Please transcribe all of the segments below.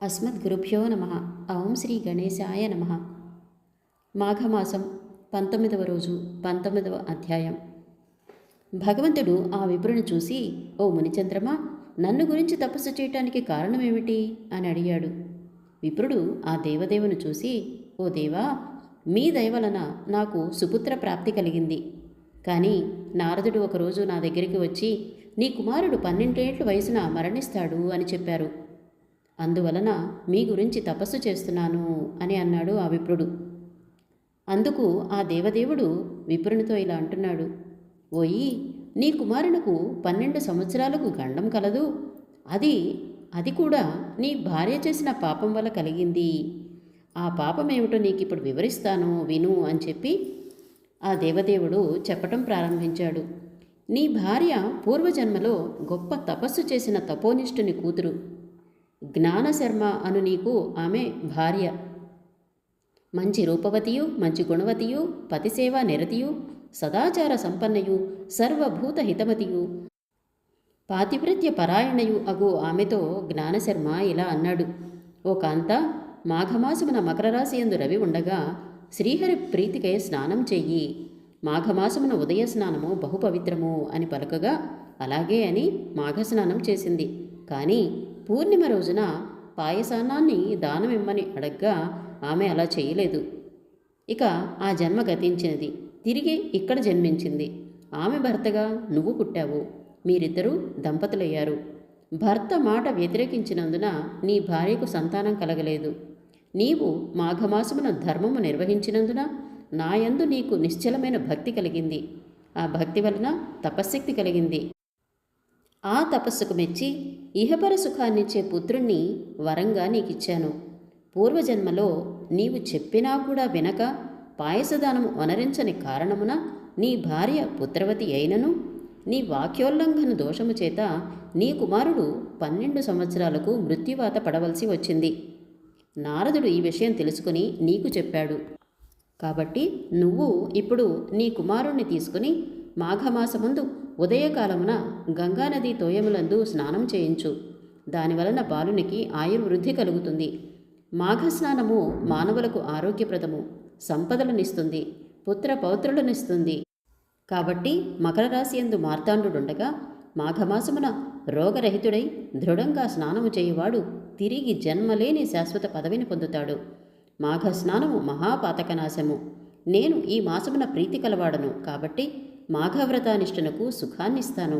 అస్మద్గురుభ్యో నమ. ఓం శ్రీ గణేశాయ నమ. మాఘమాసం 19వ రోజు 19వ అధ్యాయం. భగవంతుడు ఆ విప్రుని చూసి, ఓ మునిచంద్రమా, నన్ను గురించి తపస్సు చేయటానికి కారణమేమిటి అని అడిగాడు. విప్రుడు ఆ దేవదేవుని చూసి, ఓ దేవా, మీ దయవలన నాకు సుపుత్ర ప్రాప్తి కలిగింది. కానీ నారదుడు ఒకరోజు నా దగ్గరికి వచ్చి, నీ కుమారుడు 12 ఏళ్ల వయసున మరణిస్తాడు అని చెప్పారు. అందువలన మీ గురించి తపస్సు చేస్తున్నాను అని అన్నాడు ఆ విప్రుడు. అందుకు ఆ దేవదేవుడు విప్రునితో ఇలా అంటున్నాడు, ఓయి, నీ కుమారునకు 12 సంవత్సరాలకు గండం కలదు. అది కూడా నీ భార్య చేసిన పాపం వల్ల కలిగింది. ఆ పాపమేమిటో నీకిప్పుడు వివరిస్తాను, విను అని చెప్పి ఆ దేవదేవుడు చెప్పటం ప్రారంభించాడు. నీ భార్య పూర్వజన్మలో గొప్ప తపస్సు చేసిన తపోనిష్ఠుని కూతురు. జ్ఞానశర్మ అను నీకు ఆమె భార్య. మంచి రూపవతియు, మంచి గుణవతియు, పతిసేవా నిరతియు, సదాచార సంపన్నయు, సర్వభూత హితమతియు, పాతివ్రత్య పరాయణయు అగు ఆమెతో జ్ఞానశర్మ ఇలా అన్నాడు, ఓ కాంత, మాఘమాసమున మకర రాశి యందు రవి ఉండగా శ్రీహరి ప్రీతికై స్నానం చెయ్యి. మాఘమాసమున ఉదయ స్నానము బహుపవిత్రము అని పలకగా అలాగే అని మాఘస్నానం చేసింది. కానీ పూర్ణిమ రోజున పాయసాన్నాన్ని దానమిమ్మని అడగ్గా ఆమె అలా చేయలేదు. ఇక ఆ జన్మ గతించినది. తిరిగి ఇక్కడ జన్మించింది. ఆమె భర్తగా నువ్వు పుట్టావు. మీరిద్దరూ దంపతులయ్యారు. భర్త మాట వ్యతిరేకించినందున నీ భార్యకు సంతానం కలగలేదు. నీవు మాఘమాసమున ధర్మము నిర్వహించినందున నాయందు నీకు నిశ్చలమైన భక్తి కలిగింది. ఆ భక్తి వలన తపశ్శక్తి కలిగింది. ఆ తపస్సుకు మెచ్చి ఇహపర సుఖాన్నిచ్చే పుత్రుణ్ణి వరంగా నీకిచ్చాను. పూర్వజన్మలో నీవు చెప్పినా కూడా వినక పాయసదానము వనరించని కారణమున నీ భార్య పుత్రవతి అయినను నీ వాక్యోల్లంఘన దోషము చేత నీ కుమారుడు 12 సంవత్సరాలకు మృత్యువాత పడవలసి వచ్చింది. నారదుడు ఈ విషయం తెలుసుకుని నీకు చెప్పాడు. కాబట్టి నువ్వు ఇప్పుడు నీ కుమారుణ్ణి తీసుకుని మాఘమాసమందు ఉదయకాలమున గంగానదీ తోయములందు స్నానం చేయించు. దానివలన బాలునికి ఆయుర్వృద్ధి కలుగుతుంది. మాఘస్నానము మానవులకు ఆరోగ్యప్రదము, సంపదలనిస్తుంది, పుత్ర పౌత్రులనిస్తుంది. కాబట్టి మకర రాశి యందు మార్తాండుండగా మాఘమాసమున రోగరహితుడై దృఢంగా స్నానము చేయువాడు తిరిగి జన్మలేని శాశ్వత పదవిని పొందుతాడు. మాఘస్నానము మహాపాతకనాశము. నేను ఈ మాసమున ప్రీతి కలవాడను కాబట్టి మాఘవ్రతానిష్ఠునకు సుఖాన్నిస్తాను.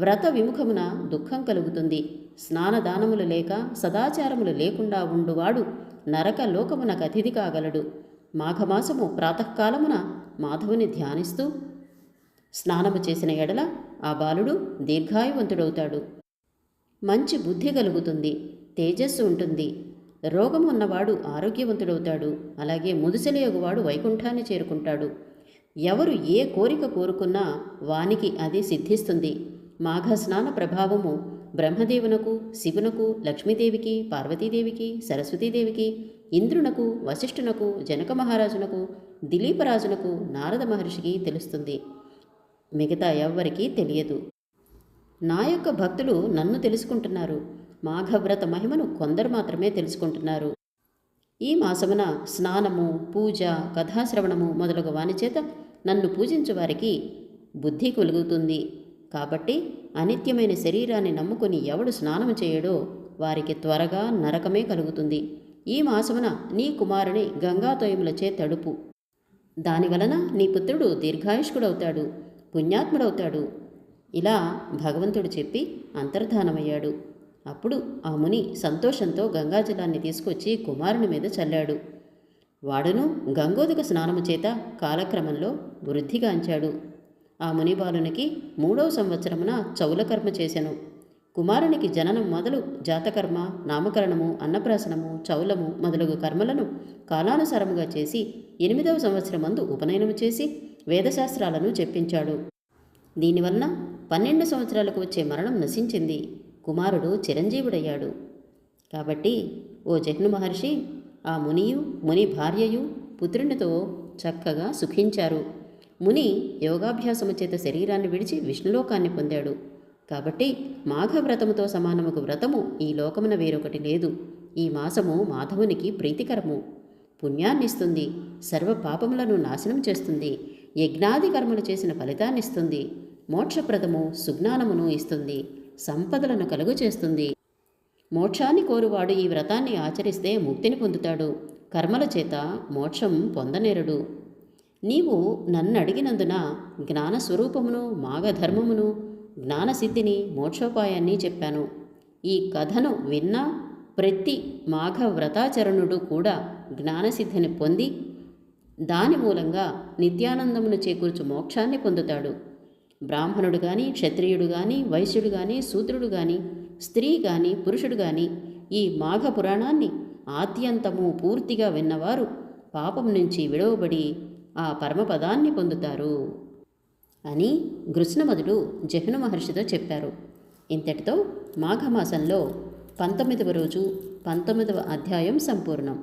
వ్రత విముఖమున దుఃఖం కలుగుతుంది. స్నానదానములు లేక సదాచారములు లేకుండా ఉండువాడు నరక లోకమునకు అతిథి కాగలడు. మాఘమాసము ప్రాతకాలమున మాధవుని ధ్యానిస్తూ స్నానము చేసిన ఎడల ఆ బాలుడు దీర్ఘాయువంతుడవుతాడు. మంచి బుద్ధి కలుగుతుంది, తేజస్సు ఉంటుంది. రోగము ఉన్నవాడు ఆరోగ్యవంతుడవుతాడు. అలాగే ముదుసలియగువాడు వైకుంఠాన్ని చేరుకుంటాడు. ఎవరు ఏ కోరిక కోరుకున్నా వానికి అది సిద్ధిస్తుంది. మాఘస్నాన ప్రభావము బ్రహ్మదేవునకు, శివునకు, లక్ష్మీదేవికి, పార్వతీదేవికి, సరస్వతీదేవికి, ఇంద్రునకు, వశిష్ఠునకు, జనక మహారాజునకు, దిలీపరాజునకు, నారద మహర్షికి తెలుస్తుంది. మిగతా ఎవ్వరికీ తెలియదు. నా యొక్క భక్తులు నన్ను తెలుసుకుంటున్నారు. మాఘవ్రత మహిమను కొందరు మాత్రమే తెలుసుకుంటున్నారు. ఈ మాసమున స్నానము, పూజ, కథాశ్రవణము మొదలగు వాని చేత నన్ను పూజించు వారికి బుద్ధి కలుగుతుంది. కాబట్టి అనిత్యమైన శరీరాన్ని నమ్ముకుని ఎవడు స్నానము చేయడో వారికి త్వరగా నరకమే కలుగుతుంది. ఈ మాసమున నీ కుమారుని గంగాతోయములచే తడుపు. దానివలన నీ పుత్రుడు దీర్ఘాయుష్కుడవుతాడు, పుణ్యాత్ముడవుతాడు. ఇలా భగవంతుడు చెప్పి అంతర్ధానమయ్యాడు. అప్పుడు ఆ ముని సంతోషంతో గంగాజలాన్ని తీసుకొచ్చి కుమారుని మీద చల్లాడు. వాడును గంగోదక స్నానము చేత కాలక్రమంలో వృద్ధిగాంచాడు. ఆ ముని బాలునికి 3వ సంవత్సరమున చౌలకర్మ చేసెను. కుమారునికి జననం మొదలు జాతకర్మ, నామకరణము, అన్నప్రాసనము, చౌలము మొదలగు కర్మలను కాలానుసారముగా చేసి 8వ సంవత్సరమందు ఉపనయనము చేసి వేదశాస్త్రాలను చెప్పించాడు. దీనివలన 12 సంవత్సరాలకు వచ్చే మరణం నశించింది. కుమారుడు చిరంజీవుడయ్యాడు. కాబట్టి ఓ జహ్ను మహర్షి, ఆ మునియు ముని భార్యయు పుత్రునితో చక్కగా సుఖించారు. ముని యోగాభ్యాసము చేత శరీరాన్ని విడిచి విష్ణులోకాన్ని పొందాడు. కాబట్టి మాఘవ్రతముతో సమానముకు వ్రతము ఈ లోకమున వేరొకటి లేదు. ఈ మాసము మాధవునికి ప్రీతికరము, పుణ్యాన్నిస్తుంది, సర్వ పాపములను నాశనం చేస్తుంది, యజ్ఞాది కర్మలు చేసిన ఫలితాన్నిస్తుంది, మోక్షప్రదము సుజ్ఞానమును ఇస్తుంది, సంపదలను కలుగు చేస్తుంది. మోక్షాన్ని కోరువాడు ఈ వ్రతాన్ని ఆచరిస్తే ముక్తిని పొందుతాడు, కర్మల చేత మోక్షం పొందనేరడు. నీవు నన్నడిగినందున జ్ఞానస్వరూపమును, మాఘధర్మమును, జ్ఞానసిద్ధిని, మోక్షోపాయాన్ని చెప్పాను. ఈ కథను విన్న ప్రతి మాఘ వ్రతాచరణుడు కూడా జ్ఞానసిద్ధిని పొంది దాని మూలంగా నిత్యానందమును చేకూర్చు మోక్షాన్ని పొందుతాడు. బ్రాహ్మణుడు కానీ, క్షత్రియుడు కానీ, వైశ్యుడు కానీ, శూద్రుడు కానీ, స్త్రీ కానీ, పురుషుడు కానీ ఈ మాఘ పురాణాన్ని ఆద్యంతము పూర్తిగా విన్నవారు పాపం నుంచి విడవబడి ఆ పరమపదాన్ని పొందుతారు అని గృత్స్నమదుడు జహ్ను మహర్షితో చెప్పారు. ఇంతటితో మాఘమాసంలో 19వ రోజు 19వ అధ్యాయం సంపూర్ణం.